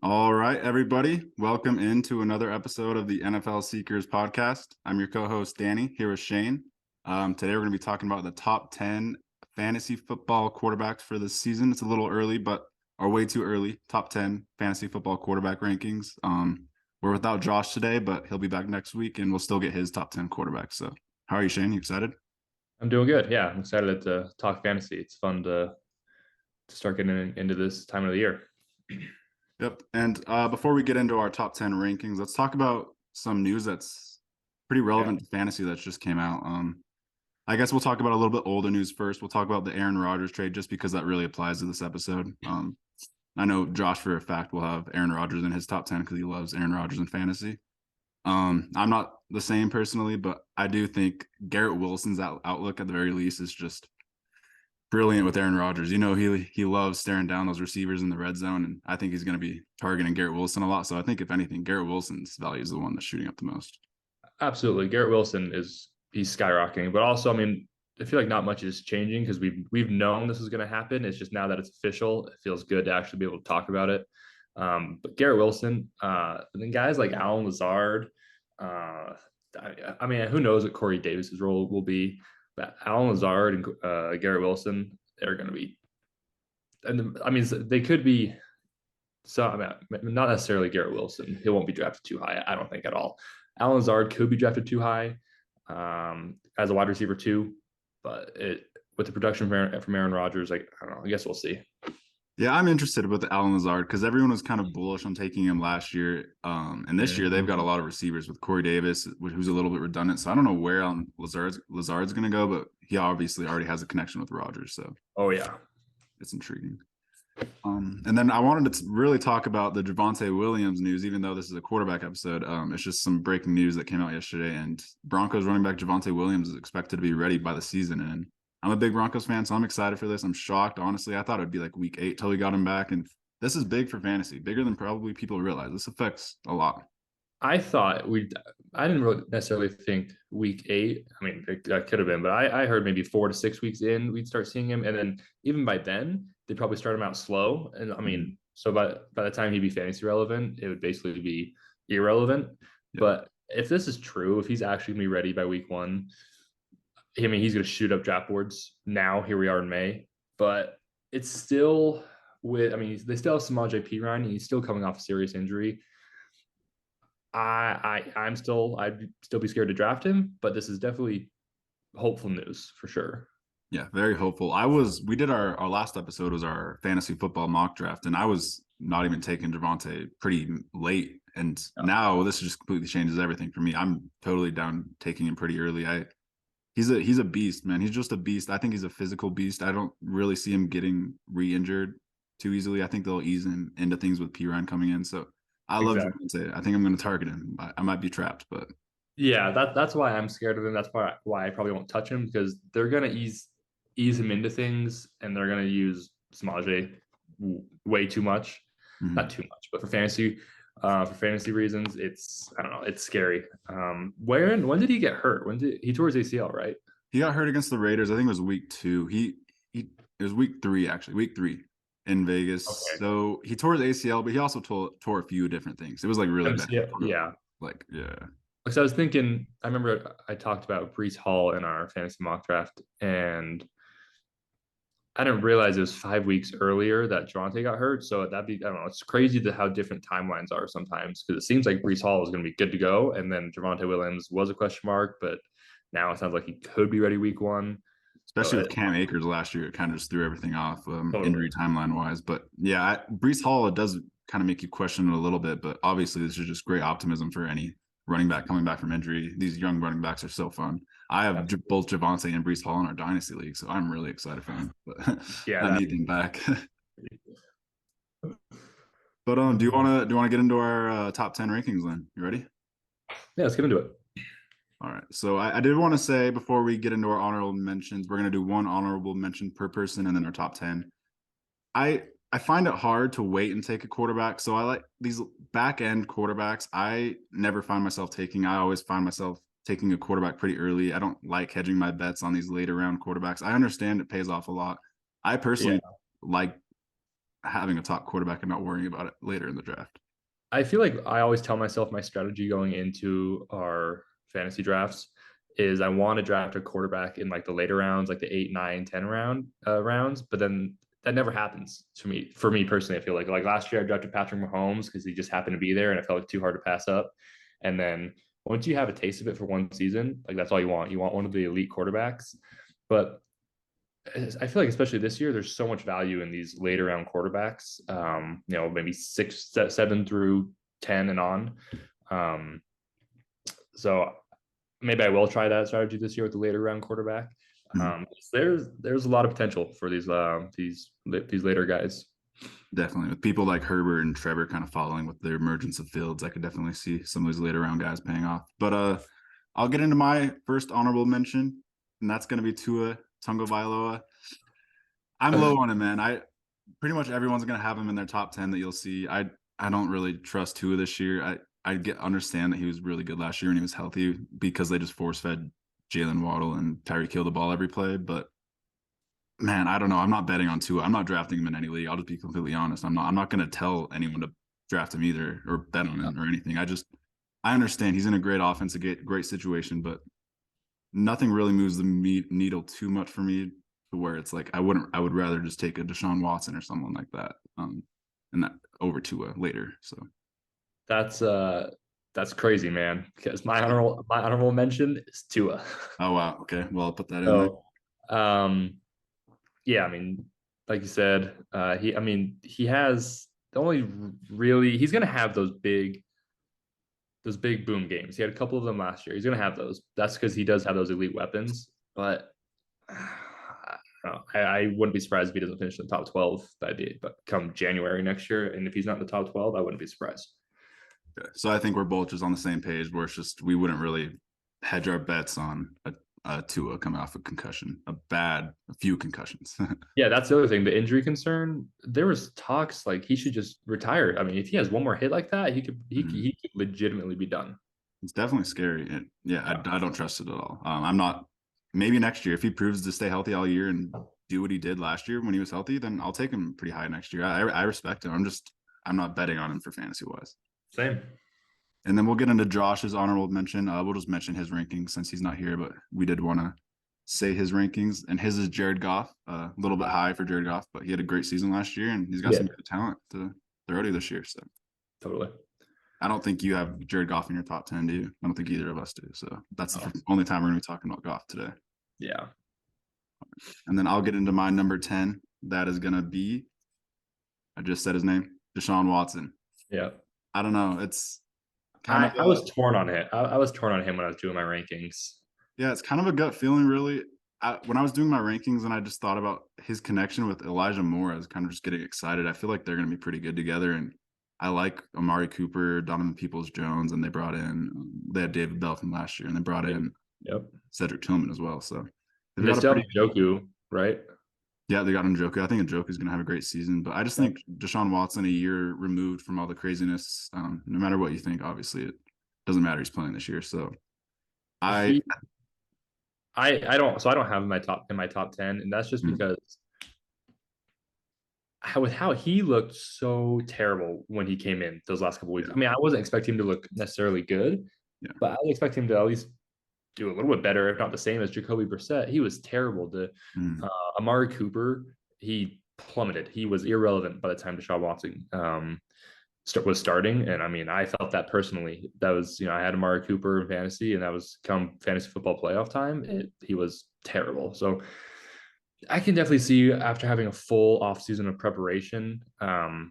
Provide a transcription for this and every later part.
All right, everybody, welcome into another episode of the NFL Seekers podcast. I'm your co-host Danny here with Shane. Today we're going to be talking about the top 10 fantasy football quarterbacks for this season. It's a little early, but or way too early. Top 10 fantasy football quarterback rankings. We're without Josh today, but he'll be back next week, and we'll still get his top 10 quarterbacks. So, how are you, Shane? You excited? I'm doing good. Yeah, I'm excited to talk fantasy. It's fun to start getting into this time of the year. Yep. And before we get into our top 10 rankings, let's talk about some news that's pretty relevant to fantasy that's just came out. I guess we'll talk about a little bit older news first. We'll talk about the Aaron Rodgers trade just because that really applies to this episode. I know Josh for a fact will have Aaron Rodgers in his top 10 because he loves Aaron Rodgers in fantasy. I'm not the same personally, but I do think Garrett Wilson's outlook at the very least is just brilliant with Aaron Rodgers. You know, he loves staring down those receivers in the red zone, and I think he's going to be targeting Garrett Wilson a lot. So I think if anything, Garrett Wilson's value is the one that's shooting up the most. Absolutely, Garrett Wilson he's skyrocketing, but also, I mean, I feel like not much is changing because we've known this is going to happen. It's just now that it's official, it feels good to actually be able to talk about it. But Garrett Wilson, and then guys like Allen Lazard. I mean, who knows what Corey Davis's role will be? But Allen Lazard and Garrett Wilson, they're going to be, and I mean, they could be. So I mean, not necessarily Garrett Wilson. He won't be drafted too high, I don't think at all. Allen Lazard could be drafted too high as a wide receiver too, but with the production from Aaron Rodgers, like I don't know. I guess we'll see. Yeah, I'm interested with Allen Lazard because everyone was kind of bullish on taking him last year. And this year they've got a lot of receivers with Corey Davis, who's a little bit redundant. So I don't know where Lazard's going to go, but he obviously already has a connection with Rodgers. So yeah, it's intriguing. And then I wanted to really talk about the Javonte Williams news, even though this is a quarterback episode. It's just some breaking news that came out yesterday, and Broncos running back Javonte Williams is expected to be ready by the season. And I'm a big Broncos fan, so I'm excited for this. I'm shocked, honestly. I thought it would be like week 8 till we got him back, and this is big for fantasy, bigger than probably people realize. This affects a lot. I didn't really necessarily think week 8. I mean, that could have been, but I heard maybe 4 to 6 weeks in we'd start seeing him, and then even by then they'd probably start him out slow. And I mean, so by the time he'd be fantasy relevant, it would basically be irrelevant. Yeah. But if this is true, if he's actually gonna be ready by week 1, I mean, he's gonna shoot up draft boards now. Here we are in May, but it's still they still have Samaje Perine, and he's still coming off a serious injury. I'd still be scared to draft him, but this is definitely hopeful news for sure. Yeah, very hopeful. We did our last episode was our fantasy football mock draft, and I was not even taking Javonte pretty late. And now this just completely changes everything for me. I'm totally down taking him pretty early. He's a beast, man. He's just a beast. I think he's a physical beast. I don't really see him getting re-injured too easily. I think they'll ease him into things with Perine coming in. So I love Javonte. I think I'm going to target him. I might be trapped, but yeah, that's why I'm scared of him. That's why I probably won't touch him, because they're going to ease him into things, and they're going to use Samaje way too much. Mm-hmm. Not too much, but for fantasy reasons, I don't know, it's scary. When did he get hurt? He tore his ACL, right? He got hurt against the Raiders. I think it was week 2. It was week 3, actually. Week 3 in Vegas. Okay. So he tore his ACL, but he also tore a few different things. It was like really bad. Yeah. Like, yeah. So I was thinking, I remember I talked about Breece Hall in our fantasy mock draft, and I didn't realize it was 5 weeks earlier that Javonte got hurt. So I don't know. It's crazy how different timelines are sometimes, because it seems like Breece Hall was going to be good to go, and then Javonte Williams was a question mark, but now it sounds like he could be ready week 1. Especially with Cam Akers last year, it kind of just threw everything off injury timeline wise. But yeah, Breece Hall, it does kind of make you question it a little bit, but obviously this is just great optimism for any running back coming back from injury. These young running backs are so fun. I have both Javonte and Breece Hall in our dynasty league, so I'm really excited for him. But yeah, I need him back. But do you want to get into our top 10 rankings then? You ready? Yeah, let's get into it. All right. So I did want to say before we get into our honorable mentions, we're going to do one honorable mention per person and then our top 10. I find it hard to wait and take a quarterback. So I like these back end quarterbacks. I never find myself taking. I always find myself taking a quarterback pretty early. I don't like hedging my bets on these later round quarterbacks. I understand it pays off a lot. I personally like having a top quarterback and not worrying about it later in the draft. I feel like I always tell myself my strategy going into our fantasy drafts is I want to draft a quarterback in like the later rounds, like the 8, 9, 10 rounds. But then that never happens to me. For me personally, I feel like last year I drafted Patrick Mahomes because he just happened to be there and it felt like too hard to pass up. And then once you have a taste of it for one season, like that's all you want. You want one of the elite quarterbacks. But I feel like especially this year, there's so much value in these later round quarterbacks. Maybe 6, 7 through 10 and on. So maybe I will try that strategy this year with the later round quarterback. There's a lot of potential for these later guys. Definitely, with people like Herbert and Trevor kind of following with their emergence of Fields, I could definitely see some of these later round guys paying off. But I'll get into my first honorable mention, and that's going to be Tua Tagovailoa. I'm low on him, man. I pretty much everyone's going to have him in their top 10 that you'll see. I don't really trust Tua this year. I understand that he was really good last year and he was healthy because they just force fed Jalen Waddle and Tyreek Hill the ball every play. But man, I don't know. I'm not betting on Tua. I'm not drafting him in any league. I'll just be completely honest. I'm not going to tell anyone to draft him either or bet on him or anything. I understand he's in a great offense, a great situation, but nothing really moves the needle too much for me to where it's like I would rather just take a Deshaun Watson or someone like that, and that over Tua later. So that's crazy, man. Because my honorable mention is Tua. Oh wow, okay. Well, I'll put that in there. Yeah, I mean, like you said, he has the only really he's gonna have those big boom games. He had a couple of them last year. He's gonna have those. That's because he does have those elite weapons. But I wouldn't be surprised if he doesn't finish in the top 12. But come January next year, and if he's not in the top 12, I wouldn't be surprised. Okay. So I think we're both just on the same page where it's just we wouldn't really hedge our bets on a Tua coming off a concussion, a few concussions. Yeah, that's the other thing. The injury concern. There was talks like he should just retire. I mean, if he has one more hit like that, he could legitimately be done. It's definitely scary. I don't trust it at all. I'm not. Maybe next year, if he proves to stay healthy all year and do what he did last year when he was healthy, then I'll take him pretty high next year. I respect him. I'm not betting on him for fantasy wise. Same. And then we'll get into Josh's honorable mention. We'll just mention his rankings since he's not here, but we did want to say his rankings. And his is Jared Goff, a little bit high for Jared Goff, but he had a great season last year and he's got some good talent to already this year. So totally. I don't think you have Jared Goff in your top 10, do you? I don't think either of us do. So that's the only time we're going to be talking about Goff today. Yeah. And then I'll get into my number 10. That is going to be, I just said his name, Deshaun Watson. Yeah. I don't know. It's kind of. I was torn on it. I was torn on him when I was doing my rankings. Yeah, it's kind of a gut feeling, really. When I was doing my rankings and I just thought about his connection with Elijah Moore, I was kind of just getting excited. I feel like they're going to be pretty good together. And I like Amari Cooper, Donovan Peoples-Jones, and they had David Bell from last year, and they brought in Cedric Tillman as well. So they got Njoku, right? Yeah, they got Njoku. I think Njoku's going to have a great season, but I just think Deshaun Watson, a year removed from all the craziness, no matter what you think, obviously it doesn't matter. He's playing this year, so I don't have him in my top 10, and that's just because how he looked so terrible when he came in those last couple of weeks. I mean, I wasn't expecting him to look necessarily good, but I was expecting him to at least do a little bit better, if not the same as Jacoby Brissett. He was terrible. Amari Cooper, he plummeted. He was irrelevant by the time Deshaun Watson was starting. And I mean, I felt that personally. That was, I had Amari Cooper in fantasy, and that was come fantasy football playoff time. He was terrible. So I can definitely see after having a full offseason of preparation, I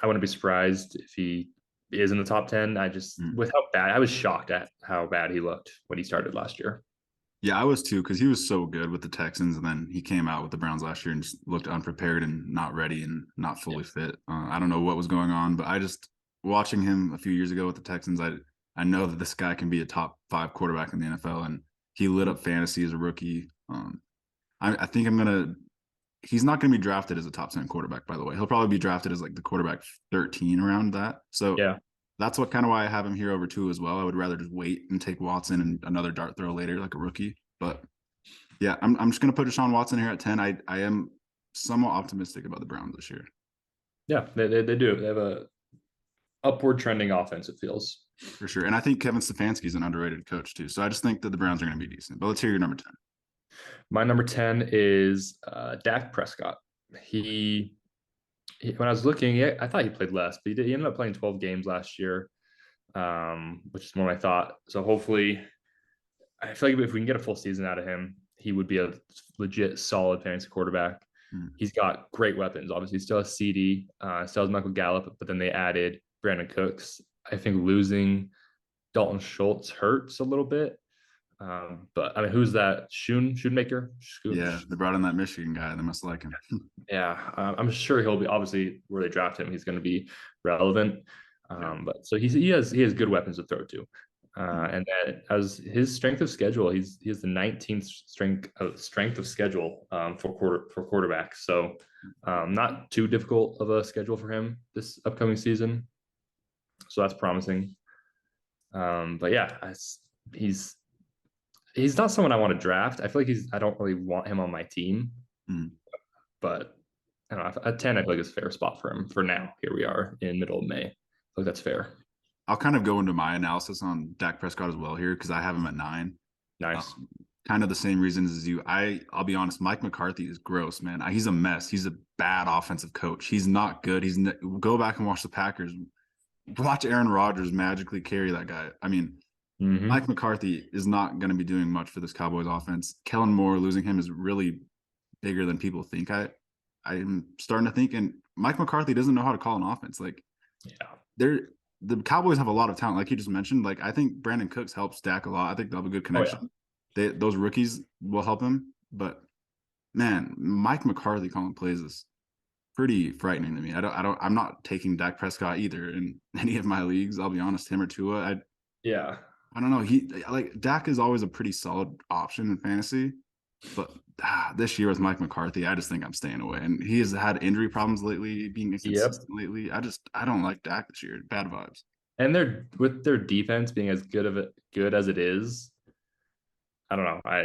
wouldn't be surprised if he is in the top 10. With how bad, I was shocked at how bad he looked when he started last year. Yeah, I was too, because he was so good with the Texans, and then he came out with the Browns last year and just looked unprepared and not ready and not fully fit. I don't know what was going on, but I just watching him a few years ago with the Texans, I know that this guy can be a top 5 quarterback in the NFL, and he lit up fantasy as a rookie. I think he's not going to be drafted as a top 10 quarterback, by the way. He'll probably be drafted as like the quarterback 13 around that. So that's what kind of why I have him here over Tua as well. I would rather just wait and take Watson and another dart throw later, like a rookie. But yeah, I'm just going to put Deshaun Watson here at 10. I am somewhat optimistic about the Browns this year. Yeah, they do. They have a upward trending offense, it feels. For sure. And I think Kevin Stefanski is an underrated coach too. So I just think that the Browns are going to be decent. But let's hear your number 10. My number 10 is Dak Prescott. When I was looking, I thought he played less, but he ended up playing 12 games last year, which is more than I thought. So hopefully, I feel like if we can get a full season out of him, he would be a legit solid fantasy quarterback. He's got great weapons. Obviously, he still has CD, still has Michael Gallup, but then they added Brandon Cooks. I think losing Dalton Schultz hurts a little bit. But I mean, who's that? Schoonmaker? Yeah, they brought in that Michigan guy. They must like him. Yeah, I'm sure he'll be, obviously where they draft him, he's going to be relevant. But so he has good weapons to throw to. And then as his strength of schedule, he has the 19th strength of schedule for quarterbacks. So not too difficult of a schedule for him this upcoming season. So that's promising. But yeah, he's not someone I want to draft. I feel like I don't really want him on my team. But I don't know, at 10, I feel like it's a fair spot for him for now. Here we are in middle of May. I feel like that's fair. I'll kind of go into my analysis on Dak Prescott as well here because I have him at 9. Nice. Kind of the same reasons as you. I'll be honest, Mike McCarthy is gross, man. He's a mess. He's a bad offensive coach. He's not good. Go back and watch the Packers. Watch Aaron Rodgers magically carry that guy. I mean, Mike McCarthy is not going to be doing much for this Cowboys offense. Kellen Moore, losing him is really bigger than people think. I'm starting to think, and Mike McCarthy doesn't know how to call an offense. Like, the Cowboys have a lot of talent, like you just mentioned. Like, I think Brandon Cooks helps Dak a lot. I think they'll have a good connection. Those rookies will help him. But man, Mike McCarthy calling plays is pretty frightening to me. I'm not taking Dak Prescott either in any of my leagues. I'll be honest, him or Tua. I don't know. Dak is always a pretty solid option in fantasy, but this year with Mike McCarthy, I just think I'm staying away. And he has had injury problems lately, being inconsistent lately. I don't like Dak this year. Bad vibes. And with their defense being as good as it is, I don't know. I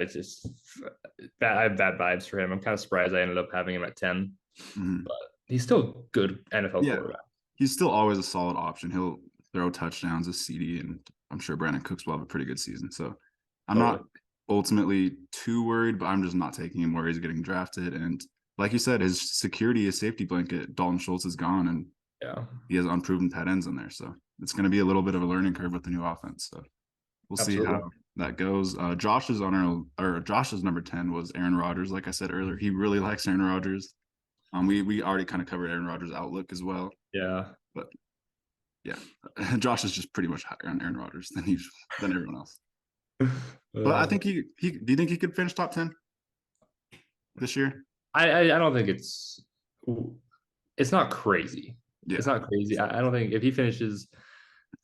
have bad vibes for him. I'm kind of surprised I ended up having him at 10, but he's still good NFL quarterback. He's still always a solid option. He'll throw touchdowns as CD, and I'm sure Brandon Cooks will have a pretty good season. So I'm not ultimately too worried, but I'm just not taking him where he's getting drafted. And like you said, his security, his safety blanket, Dalton Schultz is gone, and he has unproven tight ends in there. So it's going to be a little bit of a learning curve with the new offense. So we'll see how that goes. Josh's number 10 was Aaron Rodgers. Like I said earlier, he really likes Aaron Rodgers. We already kind of covered Aaron Rodgers' outlook as well. Yeah. But yeah, Josh is just pretty much higher on Aaron Rodgers than everyone else. But I think do you think he could finish top 10 this year? I don't think it's not crazy. Yeah. It's not crazy. I don't think if he finishes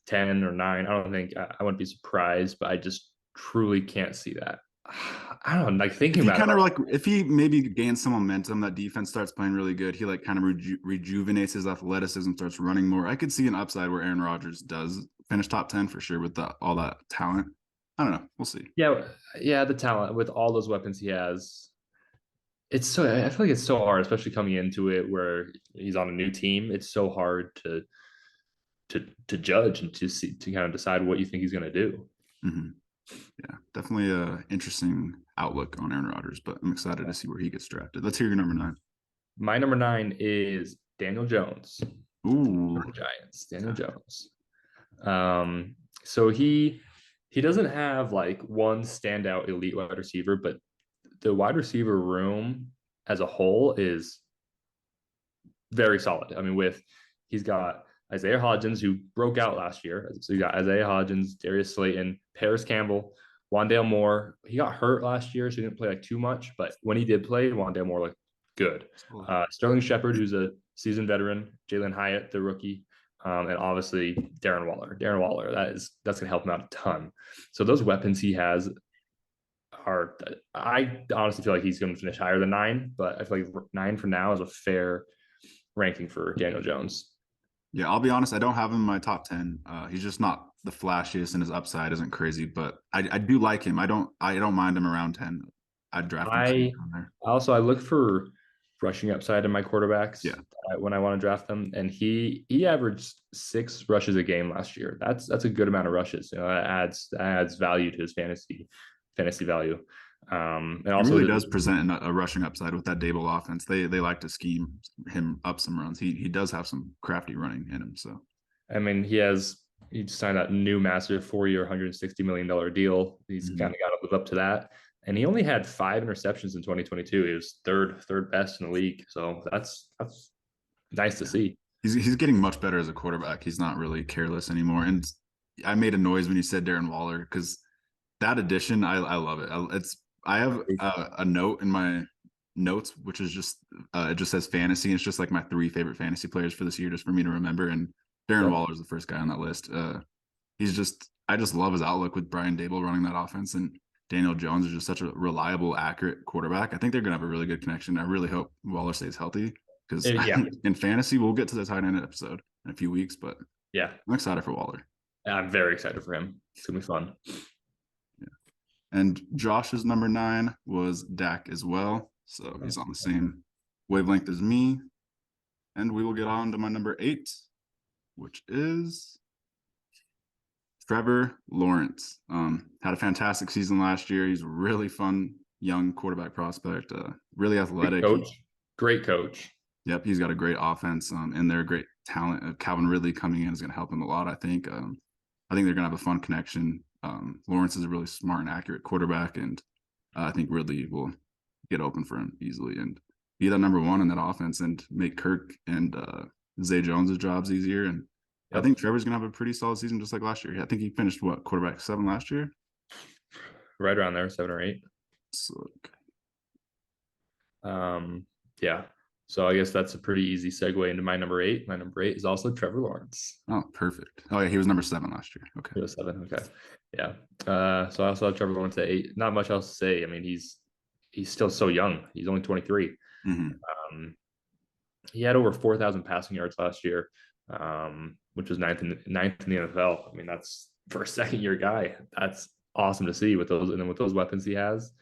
10 or 9, I don't think I wouldn't be surprised, but I just truly can't see that. I don't know, like thinking about kind of like if he maybe gains some momentum, that defense starts playing really good. He like kind of rejuvenates his athleticism, starts running more. I could see an upside where Aaron Rodgers does finish top 10 for sure with all that talent. I don't know. We'll see. Yeah, the talent with all those weapons he has. I feel like it's so hard, especially coming into it where he's on a new team. It's so hard to judge and to kind of decide what you think he's going to do. Yeah, definitely a interesting outlook on Aaron Rodgers, but I'm excited to see where he gets drafted. Let's hear your number 9. My number 9 is Daniel Jones. Ooh, Giants. Daniel Jones. So he doesn't have like one standout elite wide receiver, but the wide receiver room as a whole is very solid. I mean, he's got Isaiah Hodgins, who broke out last year. So you got Isaiah Hodgins, Darius Slayton, Paris Campbell, Wandale Moore. He got hurt last year, so he didn't play like too much. But when he did play, Wandale Moore looked good. Sterling Shepard, who's a seasoned veteran, Jalen Hyatt, the rookie, and obviously Darren Waller. Darren Waller, that's going to help him out a ton. So those weapons he has I honestly feel like he's going to finish higher than 9, but I feel like 9 for now is a fair ranking for Daniel Jones. Yeah, I'll be honest. I don't have him in my top 10. He's just not the flashiest, and his upside isn't crazy. But I do like him. I don't mind him around 10. I'd draft him. I look for rushing upside in my quarterbacks. Yeah. When I want to draft them, and he averaged 6 rushes a game last year. That's a good amount of rushes. That adds value to his fantasy value. And He also really does present a rushing upside with that Dable offense. They like to scheme him up some runs. He does have some crafty running in him. So I mean, he signed that new massive 4-year, $160 million deal. He's kind of got to live up to that. And he only had 5 interceptions in 2022. He was third best in the league. So that's nice to see. He's getting much better as a quarterback. He's not really careless anymore. And I made a noise when you said Darren Waller because that addition, I love it. I have a note in my notes which is just it just says fantasy. It's just like my 3 favorite fantasy players for this year, just for me to remember. And Darren Waller is the first guy on that list. I just love his outlook with Brian Dable running that offense, and Daniel Jones is just such a reliable, accurate quarterback. I think they're gonna have a really good connection. I really hope Waller stays healthy because in fantasy, we'll get to the tight end episode in a few weeks. But yeah, I'm excited for Waller. I'm very excited for him. It's gonna be fun. Yeah. And Josh's number 9 was Dak as well. So he's on the same wavelength as me. And we will get on to my number 8, which is Trevor Lawrence. Had a fantastic season last year. He's a really fun young quarterback prospect, really athletic. Great coach. Yep, he's got a great offense, and they're a great talent. Calvin Ridley coming in is going to help him a lot, I think. I think they're going to have a fun connection. Lawrence is a really smart and accurate quarterback, and I think Ridley will get open for him easily and be that number 1 in that offense and make Kirk and Zay Jones' jobs easier. And I think Trevor's going to have a pretty solid season just like last year. I think he finished, quarterback 7 last year? Right around there, 7 or 8. So, yeah. So I guess that's a pretty easy segue into my number 8. My number 8 is also Trevor Lawrence. Oh, perfect. Oh, yeah, he was number 7 last year. Okay. He was 7. Okay. Yeah. So I also have Trevor Lawrence at 8. Not much else to say. I mean, he's still so young. He's only 23. Mm-hmm. He had over 4,000 passing yards last year, which was ninth in the NFL. I mean, that's for a second-year guy. That's awesome to see with those, and then with those weapons he has.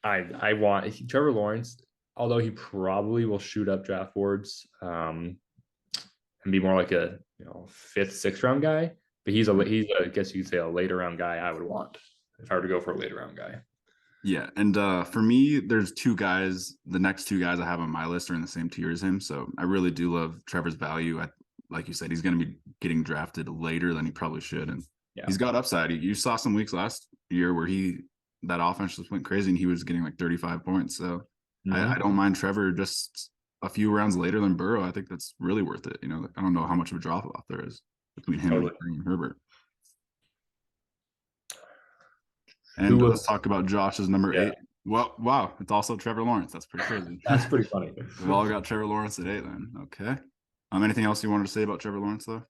I want Trevor Lawrence, although he probably will shoot up draft boards and be more like a 5th, 6th round guy. But he's I guess you could say a later round guy I would want if I were to go for a later round guy. Yeah, and for me, there's 2 guys. The next 2 guys I have on my list are in the same tier as him. So I really do love Trevor's value. Like you said, he's going to be getting drafted later than he probably should, and he's got upside. You saw some weeks last year where that offense just went crazy, and he was getting like 35 points. So I don't mind Trevor just a few rounds later than Burrow. I think that's really worth it. I don't know how much of a drop off there is between him and Herbert. And let's talk about Josh's number 8. Well, wow, it's also Trevor Lawrence. That's pretty crazy. That's pretty funny. We've all got Trevor Lawrence at 8 then. Okay. Anything else you wanted to say about Trevor Lawrence though?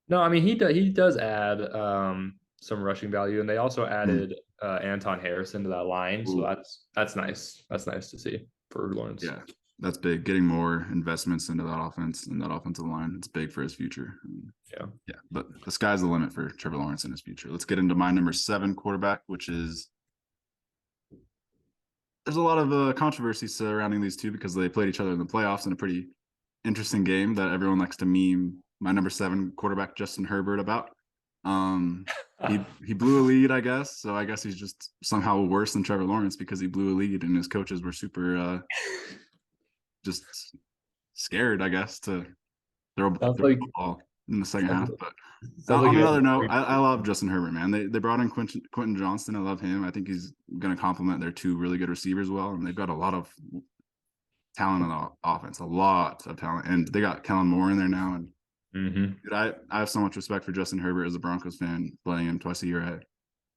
No, I mean he does add some rushing value, and they also added Anton Harrison to that line. Ooh. So that's nice. That's nice to see for Lawrence. Yeah, that's big. Getting more investments into that offense and that offensive line, it's big for his future. Yeah. But the sky's the limit for Trevor Lawrence in his future. Let's get into my number 7 quarterback, which is. There's a lot of controversy surrounding these 2 because they played each other in the playoffs in a pretty interesting game that everyone likes to meme my number 7 quarterback Justin Herbert about. He blew a lead, I guess. So I guess he's just somehow worse than Trevor Lawrence because he blew a lead and his coaches were super just scared, I guess, to throw the ball in the second half. But on another note, I love Justin Herbert, man. They brought in Quentin Johnston. I love him. I think he's going to complement their 2 really good receivers well, and they've got a lot of talent on the offense, a lot of talent, and they got Kellen Moore in there now. And dude, I have so much respect for Justin Herbert as a Broncos fan. Playing him twice a year,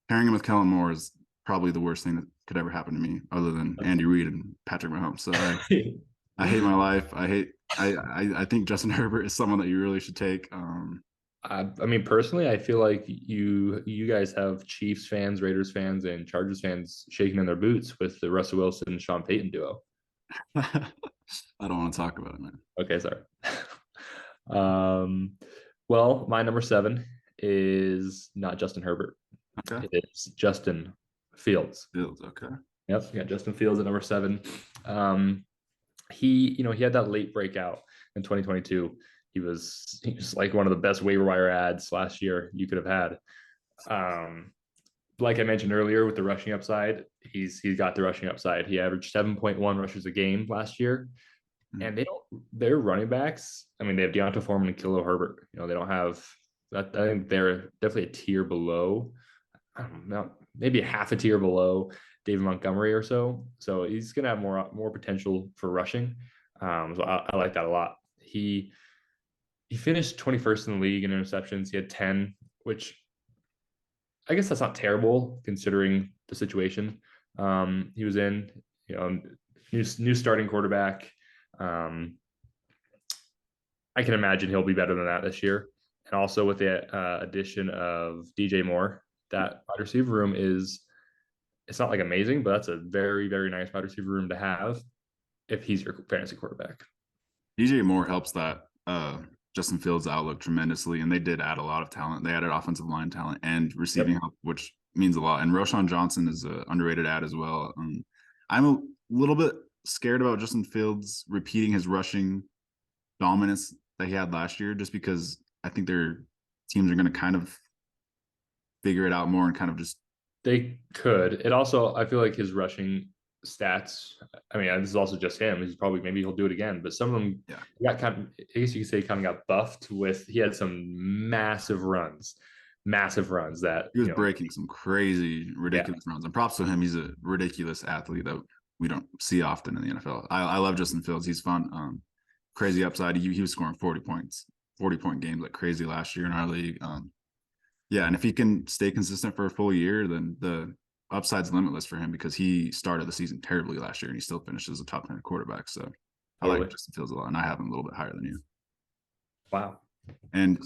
pairing him with Kellen Moore is probably the worst thing that could ever happen to me, other than Andy Reid and Patrick Mahomes. So I hate my life. I think Justin Herbert is someone that you really should take. I mean, personally, I feel like you guys have Chiefs fans, Raiders fans, and Chargers fans shaking in their boots with the Russell Wilson and Sean Payton duo. I don't want to talk about it, man. Okay, sorry. Well, my number 7 is not Justin Herbert. Okay. It's Justin Fields. Okay. Yep, we got Justin Fields at number 7. He had that late breakout in 2022. He was like one of the best waiver wire ads last year you could have had. Um, like I mentioned earlier, with the rushing upside, he's got the rushing upside. He averaged 7.1 rushes a game last year, Mhm. and their running backs. I mean, they have Deonta Foreman and Khalil Herbert. They don't have that. I think they're definitely a tier below. I don't know, maybe a half a tier below David Montgomery or so. So he's going to have more potential for rushing. So I like that a lot. He finished 21st in the league in interceptions. He had 10, which I guess that's not terrible considering the situation he was in. You know, new starting quarterback. Um, I can imagine he'll be better than that this year. And also with the addition of DJ Moore, that wide receiver room it's not like amazing, but that's a very, very nice wide receiver room to have if he's your fantasy quarterback. DJ Moore helps that Justin Fields outlook tremendously, and they did add a lot of talent. They added offensive line talent and receiving Yep. help, which means a lot. And Roshan Johnson is an underrated ad as well. I'm a little bit scared about Justin Fields repeating his rushing dominance that he had last year, just because I think their teams are going to kind of figure it out more and kind of just. They could. It also, I feel like his rushing stats. I mean, this is also just him. He's probably maybe he'll do it again, but some of them Yeah, got kind of. I guess you could say kind of got buffed with. He had some massive runs that he was breaking some crazy, Yeah, ridiculous runs. And props to him. He's a ridiculous athlete that we don't see often in the NFL. I love Justin Fields. He's fun. Crazy upside. He was scoring 40 points, 40-point games like crazy last year in our league. Yeah, and if he can stay consistent for a full year, then the upside's limitless for him because he started the season terribly last year and he still finished as a top 10 quarterback. So I like totally. Justin Fields a lot, and I have him a little bit higher than you. Wow. And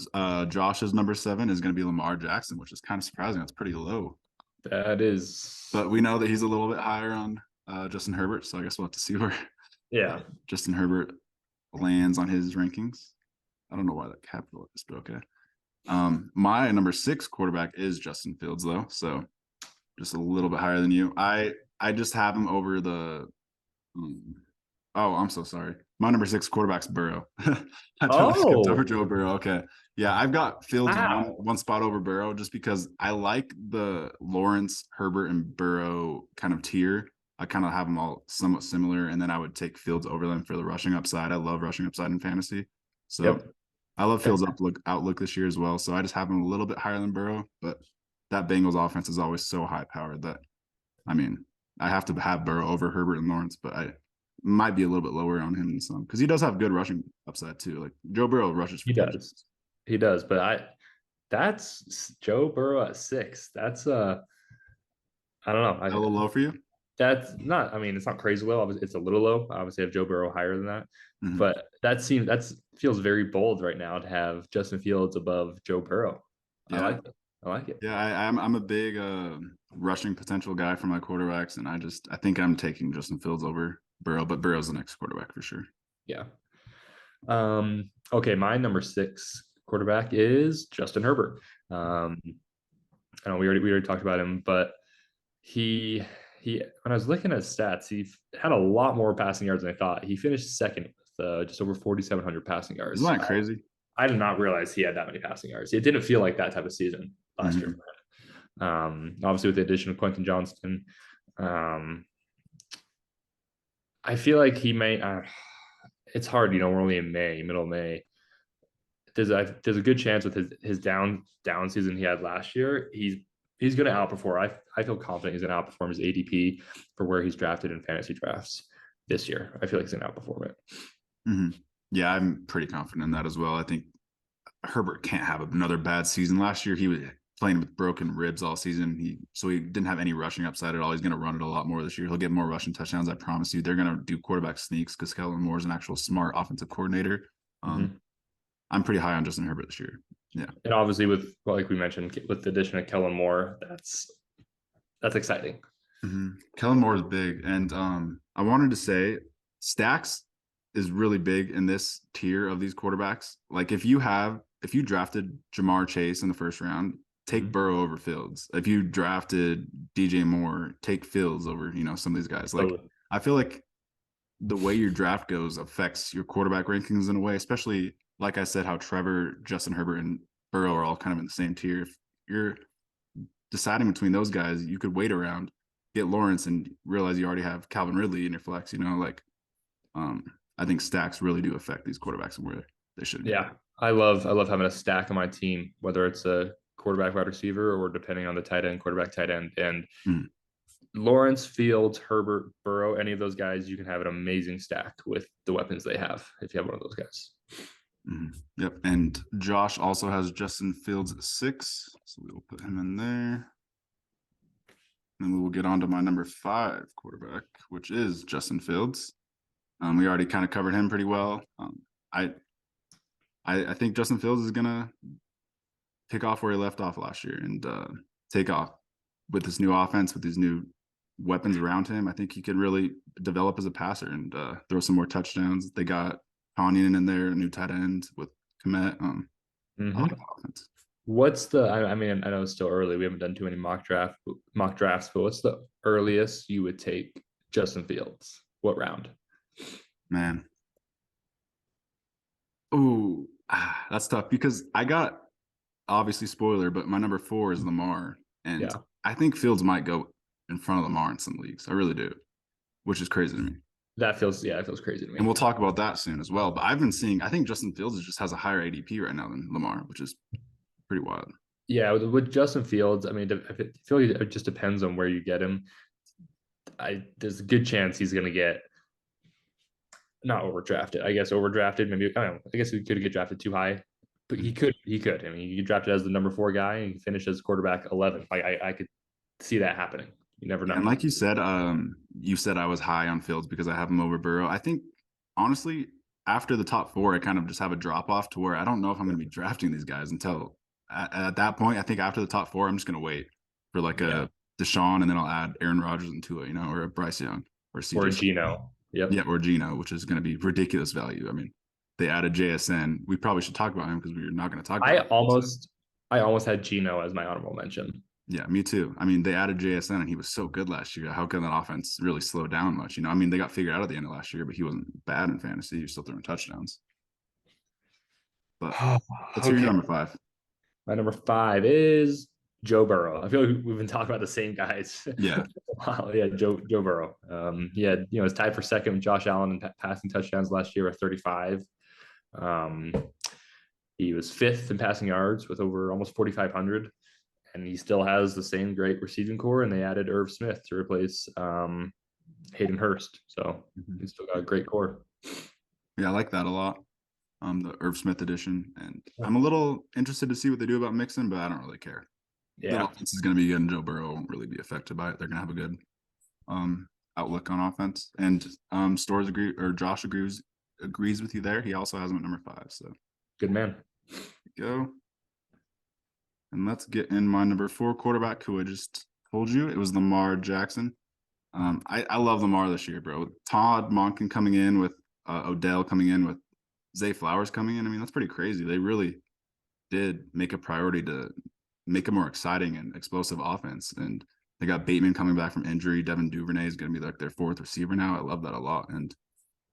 Josh's number 7 is going to be Lamar Jackson, which is kind of surprising. That's pretty low, That is. but we know that he's a little bit higher on Justin Herbert. So I guess we'll have to see where Yeah. Justin Herbert lands on his rankings. I don't know why that capitalized, but okay. My number 6 quarterback is Justin Fields, though, so just a little bit higher than you. I just have him over the. Oh, I'm so sorry. My number 6 quarterback's Burrow. I totally skipped over Oh, Joe Burrow. Okay, yeah, I've got Fields wow. one spot over Burrow just because I like the Lawrence, Herbert, and Burrow kind of tier. I kind of have them all somewhat similar, and then I would take Fields over them for the rushing upside. I love rushing upside in fantasy, so Yep. I love Fields' outlook this year as well. So I just have him a little bit higher than Burrow, but that Bengals offense is always so high powered that I mean I have to have Burrow over Herbert and Lawrence, but I might be a little bit lower on him than some because he does have good rushing upside too. Like Joe Burrow rushes for He does. touchdowns. He does. But that's Joe Burrow at 6. That's I don't know. A little low for you? That's not. I mean, it's not crazy low. It's a little low. Obviously, I have Joe Burrow higher than that. Mm-hmm. But that feels very bold right now to have Justin Fields above Joe Burrow. I Yeah, like it. I like it. yeah. I'm a big rushing potential guy for my quarterbacks, and I think I'm taking Justin Fields over Burrow, but Burrow's the next quarterback for sure. Yeah. Okay, my number 6 quarterback is Justin Herbert. I know we already talked about him, but he when I was looking at stats, he had a lot more passing yards than I thought. He finished second with just over 4,700 passing Isn't yards. that crazy? I did not realize he had that many passing yards. It didn't feel like that type of season last year. Mm-hmm. Obviously, with the addition of Quentin Johnston, um, I feel like he may. It's hard, we're only in May, middle of May. There's a good chance with his down season he had last year, he's going to outperform. I feel confident he's going to outperform his ADP for where he's drafted in fantasy drafts this year. I feel like he's going to outperform it. Mm-hmm. Yeah, I'm pretty confident in that as well. I think Herbert can't have another bad season. Last year, he was playing with broken ribs all season. He didn't have any rushing upside at all. He's going to run it a lot more this year. He'll get more rushing touchdowns. I promise you. They're going to do quarterback sneaks because Kellen Moore is an actual smart offensive coordinator. Mm-hmm. I'm pretty high on Justin Herbert this year. Yeah, And obviously, like we mentioned, with the addition of Kellen Moore, that's exciting. mm-hmm. Kellen Moore is big, and I wanted to say Stacks is really big in this tier of these quarterbacks. Like if you drafted Jamar Chase in the first round, take Mhm. Burrow over Fields. If you drafted DJ Moore, take Fields over, some of these guys. Like, Totally. I feel like the way your draft goes affects your quarterback rankings in a way, especially like I said, how Trevor, Justin Herbert, and Burrow are all kind of in the same tier. If you're deciding between those guys, you could wait around, get Lawrence, and realize you already have Calvin Ridley in your flex. Like um, I think stacks really do affect these quarterbacks and where they should go. Yeah, I love having a stack on my team, whether it's a quarterback, wide receiver, or depending on the tight end, quarterback, tight end, and Mm, Lawrence, Fields, Herbert, Burrow, any of those guys, you can have an amazing stack with the weapons they have if you have one of those guys. Yep. And Josh also has Justin Fields at 6, so we will put him in there. And we will get on to my number 5 quarterback, which is Justin Fields. We already kind of covered him pretty well. I think Justin Fields is gonna pick off where he left off last year and take off with this new offense, with these new weapons around him. I think he can really develop as a passer and throw some more touchdowns. They got Tonyan in there, a new tight end with Komet. I like the offense. What's the? I mean, I know it's still early. We haven't done too many mock drafts, but what's the earliest you would take Justin Fields? What round? Man. Oh, that's tough because I got obviously spoiler, but my number 4 is Lamar, and Yeah, I think Fields might go in front of Lamar in some leagues. I really do, which is crazy to me. that feels crazy to And me. we'll talk about that soon as well. But I've been seeing, I think Justin Fields just has a higher ADP right now than Lamar, which is pretty wild. Yeah, with Justin Fields, I mean, I feel like it just depends on where you get him. There's a good chance he's going to get not overdrafted. I guess overdrafted. Maybe I don't know. I guess he could get drafted too high, but he could. He could. I mean, he drafted as the number 4 guy and he finished as quarterback 11. I could see that happening. You never know. And like you said I was high on Fields because I have him over Burrow. I think honestly, after the top 4, I kind of just have a drop off to where I don't know if I'm going to be drafting these guys until at that point. I think after the top 4, I'm just going to wait for like a Deshaun, and then I'll add Aaron Rodgers and Tua, or a Bryce Young or CJ. Or Gino. Yep. Yeah, or Gino, which is going to be ridiculous value. I mean, they added JSN. We probably should talk about him because we're not going to talk about I almost had Gino as my honorable mention. Yeah, me too. I mean, they added JSN and he was so good last year. How can that offense really slow down much? I mean, they got figured out at the end of last year, but he wasn't bad in fantasy. He was still throwing touchdowns. But let's hear your number 5. My number 5 is Joe Burrow. I feel like we've been talking about the same guys. Yeah. Wow, yeah, Joe Burrow. It's tied for second with Josh Allen in passing touchdowns last year at 35. He was 5th in passing yards with over almost 4,500, and he still has the same great receiving core. And they added Irv Smith to replace Hayden Hurst, so he's still got a great core. Yeah, I like that a lot. The Irv Smith edition, and I'm a little interested to see what they do about Mixon, but I don't really care. Yeah, the offense is going to be good, and Joe Burrow won't really be affected by it. They're going to have a good outlook on offense. And Josh agrees with you there. He also has him at number 5. So good man. Go. And let's get in my number 4 quarterback, who I just told you it was Lamar Jackson. I love Lamar this year, bro. Todd Monken coming in with Odell coming in with Zay Flowers coming in. I mean, that's pretty crazy. They really did make a priority to make a more exciting and explosive offense. And they got Bateman coming back from injury. Devin Duvernay is going to be like their 4th receiver now. I love that a lot. And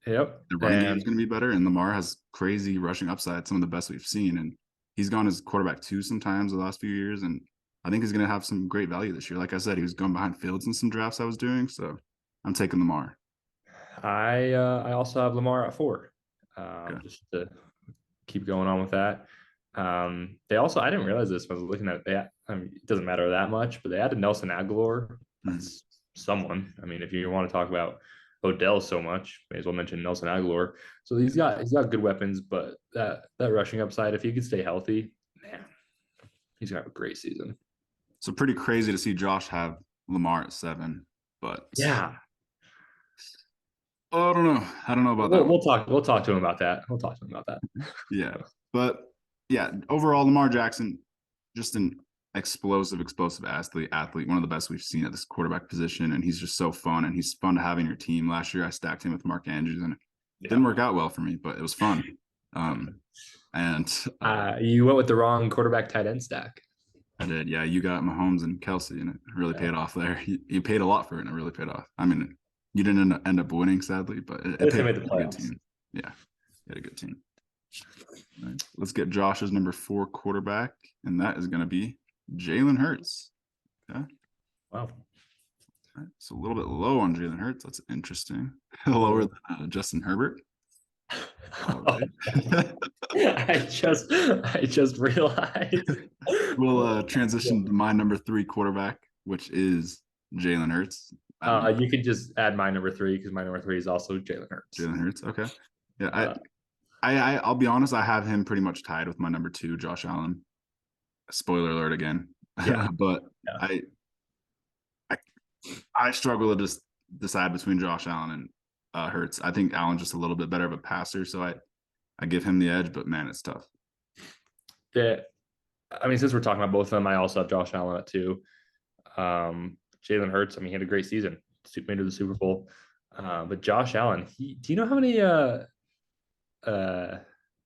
yep, the running game is going to be better. And Lamar has crazy rushing upside, some of the best we've seen. And he's gone as quarterback 2 sometimes the last few years. And I think he's going to have some great value this year. Like I said, he was going behind Fields in some drafts I was doing. So I'm taking Lamar. I also have Lamar at 4. Just to keep going on with that. They also, I didn't realize this when I was looking at that. It doesn't matter that much, but they added Nelson Aguilar. That's someone. I mean, if you want to talk about Odell so much, may as well mention Nelson Aguilar. So he's got good weapons, but that rushing upside, if he could stay healthy, man, he's gonna have a great season. So pretty crazy to see Josh have Lamar at 7, but yeah. I don't know about that. We'll talk to him about that. Yeah. But yeah, overall, Lamar Jackson, just an explosive athlete, one of the best we've seen at this quarterback position. And he's just so fun, and he's fun to have in your team. Last year I stacked him with Mark Andrews, and it didn't work out well for me, but it was fun. You went with the wrong quarterback tight end stack. I did. Yeah, you got Mahomes and Kelsey, and it really Yeah. paid off there. You paid a lot for it, and it really paid off. I mean, you didn't end up winning, sadly, but At it least paid they off. made the You had a good playoffs. team. Yeah, you had a good team. All right, let's get Josh's number 4 quarterback, and that is going to be Jalen Hurts. Okay. Wow. All right, so a little bit low on Jalen Hurts. That's interesting. Lower than Justin Herbert. All right. I just realized. We'll transition to my number 3 quarterback, which is Jalen Hurts. You can just add my number 3 because my number 3 is also Jalen Hurts. Jalen Hurts. Okay. Yeah, Uh, I'll be honest. I have him pretty much tied with my number 2, Josh Allen. Spoiler alert again. Yeah. But Yeah. I I struggle to just decide between Josh Allen and Hurts. I think Allen's just a little bit better of a passer, so I give him the edge. But man, it's tough. I mean, since we're talking about both of them, I also have Josh Allen at 2. Jalen Hurts, I mean, he had a great season, made to the Super Bowl. But Josh Allen, do you know how many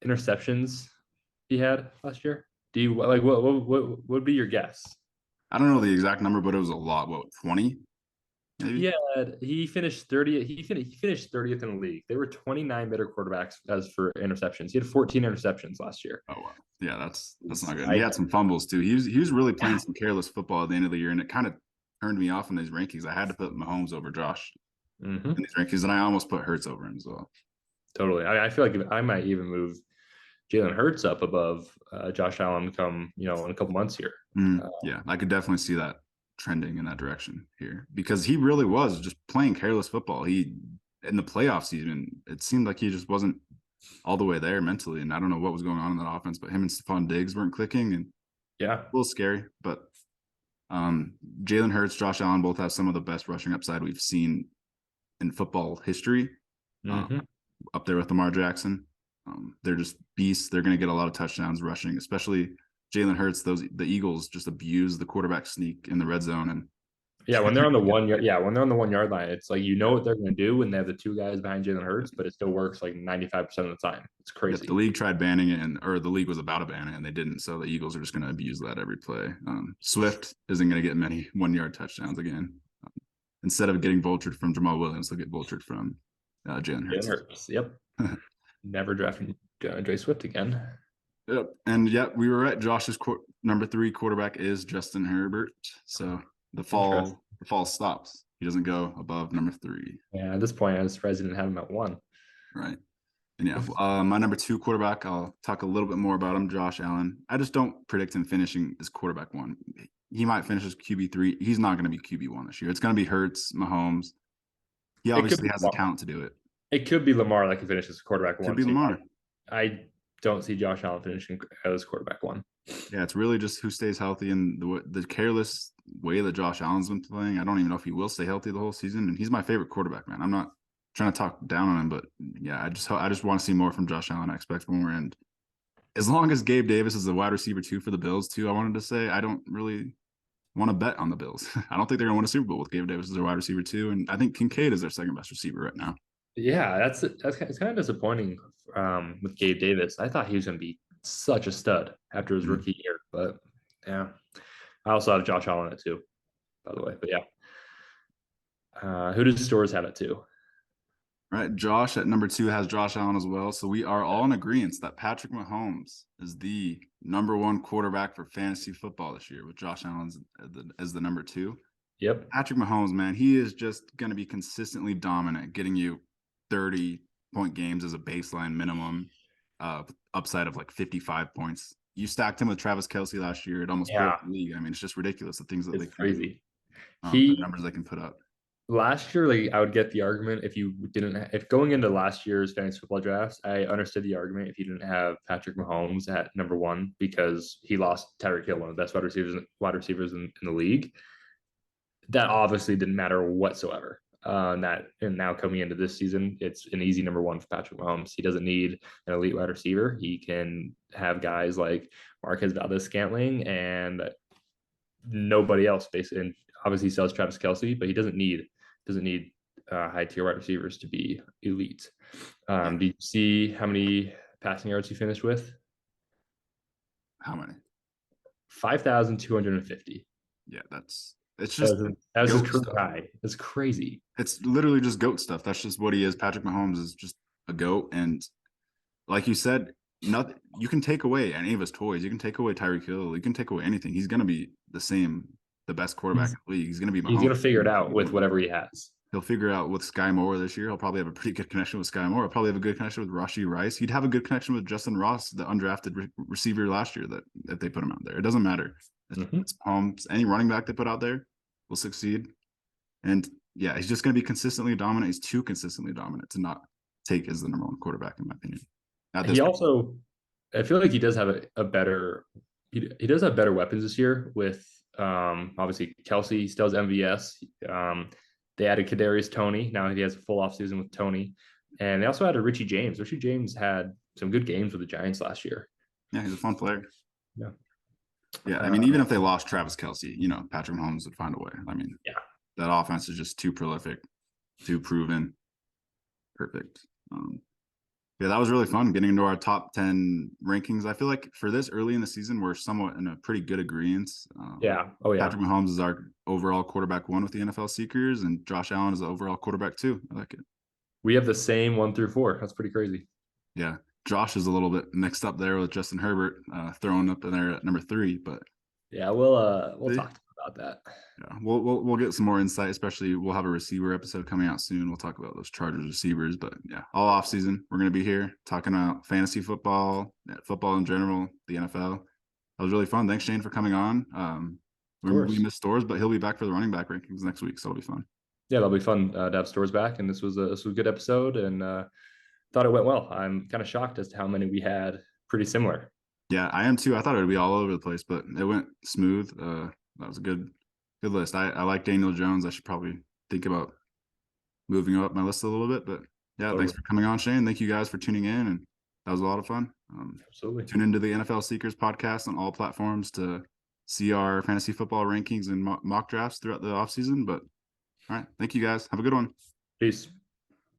interceptions he had last year? Do you like what would be your guess? I don't know the exact number, but it was a lot. What, 20? Maybe. Yeah, he finished 30th. He finished 30th in the league. There were 29 better quarterbacks as for interceptions. He had 14 interceptions last year. Oh wow. Yeah, that's not good. And I, he had some fumbles too. He was really playing some careless football at the end of the year, and it kind of turned me off in these rankings. I had to put Mahomes over Josh in these rankings, and I almost put Hurts over him as well. Totally. I feel like I might even move Jalen Hurts up above Josh Allen come, in a couple months here. Yeah, I could definitely see that trending in that direction here because he really was just playing careless football. He in the playoffs even it seemed like he just wasn't all the way there mentally, and I don't know what was going on in that offense, but him and Stephon Diggs weren't clicking, and Yeah. a little scary. But Jalen Hurts, Josh Allen both have some of the best rushing upside we've seen in football history. Up there with Lamar Jackson. They're just beasts. They're going to get a lot of touchdowns rushing, especially Jalen Hurts. The Eagles just abuse the quarterback sneak in the red zone, and Yeah, when they're on the 1 yard, when they're on the 1 yard line, it's like what they're going to do when they have the 2 guys behind Jalen Hurts, but it still works like 95% of the time. It's crazy. The league tried banning it, or the league was about to ban it, and they didn't. So the Eagles are just going to abuse that every play. Swift isn't going to get many 1 yard touchdowns again. Instead of getting vultured from Jamal Williams, they'll get vultured from Jalen Hurts. Yep. Never drafting Dre Swift again. Yep. And yep, we were right. Josh's number 3 quarterback is Justin Herbert. So the fall stops. He doesn't go above number 3. Yeah, at this point, I was surprised he didn't have him at 1. Right. And yeah, my number 2 quarterback, I'll talk a little bit more about him, Josh Allen. I just don't predict him finishing as quarterback 1. He might finish as QB3. He's not going to be QB1 this year. It's going to be Hurts, Mahomes. He obviously has the talent to do it. It could be Lamar that can finish as quarterback 1. Could be Lamar. I don't see Josh Allen finishing as quarterback 1. Yeah, it's really just who stays healthy and the careless way that Josh Allen's been playing. I don't even know if he will stay healthy the whole season. And he's my favorite quarterback, man. I'm not trying to talk down on him, but yeah, I just want to see more from Josh Allen. I expect more. And as long as Gabe Davis is the wide receiver 2 for the Bills too, I wanted to say I don't really want to bet on the Bills. I don't think they're going to win a Super Bowl with Gabe Davis as their wide receiver 2, and I think Kincaid is their second best receiver right now. Yeah, it's kind of disappointing with Gabe Davis. I thought he was going to be such a stud after his rookie year, but yeah. I also have Josh Allen at 2, by the way. But yeah, who does Stores have at 2? Right, Josh at number 2 has Josh Allen as well. So we are all in agreement that Patrick Mahomes is the number 1 quarterback for fantasy football this year, with Josh Allen as the number 2. Yep. Patrick Mahomes, man, he is just going to be consistently dominant, getting you 30-point games as a baseline minimum, upside of like 55 points. You stacked him with Travis Kelce last year. It almost broke the league. I mean, it's just ridiculous the things that they crazy. The numbers they can put up. Last year, like I would get the argument if going into last year's fantasy football drafts, I understood the argument if you didn't have Patrick Mahomes at number 1 because he lost Tyreek Hill, one of the best wide receivers in the league. That obviously didn't matter whatsoever. And now coming into this season, it's an easy number 1 for Patrick Mahomes. He doesn't need an elite wide receiver. He can have guys like Marquez Valdes-Scantling and nobody else basically. And obviously he sells Travis Kelce, but he doesn't need high tier wide receivers to be elite. Do you see how many passing yards he finished with? How many? 5,250. Yeah, it's just As his GOAT career stuff. high. It's crazy. It's literally just GOAT stuff. That's just what he is. Patrick Mahomes is just a GOAT. And like you said, nothing you can take away any of his toys. You can take away Tyreek Hill. You can take away anything. He's gonna be the best quarterback in the league. He's gonna be He's Mahomes. gonna figure it out with whatever he has. He'll figure out with Sky Moore this year. He'll probably have a pretty good connection with Sky Moore. He'll probably have a good connection with Rashee Rice. He'd have a good connection with Justin Ross, the undrafted receiver last year that if they put him out there. It doesn't matter. It's any running back they put out there will succeed. And yeah, he's just going to be consistently dominant. He's too consistently dominant to not take as the number one quarterback, in my opinion. He also, I feel like he does have a better, he does have better weapons this year with obviously Kelsey. He still has MVS. They added Kadarius Toney. Now he has a full offseason with Toney. And they also added Richie James. Richie James had some good games with the Giants last year. Yeah, he's a fun player. Yeah. Yeah, I mean, even if they lost Travis Kelsey, Patrick Mahomes would find a way. I mean, yeah, that offense is just too prolific, too proven. Perfect. Yeah, that was really fun getting into our top 10 rankings. I feel like for this early in the season, we're somewhat in a pretty good agreement. Yeah. Oh, yeah. Patrick Mahomes is our overall quarterback 1 with the NFL Seekers, and Josh Allen is the overall quarterback 2. I like it. We have the same 1 through 4. That's pretty crazy. Yeah. Josh is a little bit mixed up there with Justin Herbert throwing up in there at number 3, but yeah, we'll talk about that. Yeah, we'll get some more insight, especially we'll have a receiver episode coming out soon. We'll talk about those Chargers receivers, but yeah, all off season we're going to be here talking about fantasy football, football in general, the NFL. That was really fun. Thanks, Shane, for coming on. We missed Stores, but he'll be back for the running back rankings next week, so it'll be fun. Yeah, that'll be fun to have Stores back, and this was a good episode, and thought it went well. I'm kind of shocked as to how many we had pretty similar. Yeah, I am too. I thought it would be all over the place, but it went smooth. That was a good list. I like Daniel Jones. I should probably think about moving up my list a little bit, but yeah, totally. Thanks for coming on, Shane. Thank you guys for tuning in, and that was a lot of fun. Absolutely. Tune into the NFL Seekers podcast on all platforms to see our fantasy football rankings and mock drafts throughout the offseason. But all right, thank you guys. Have a good one. Peace.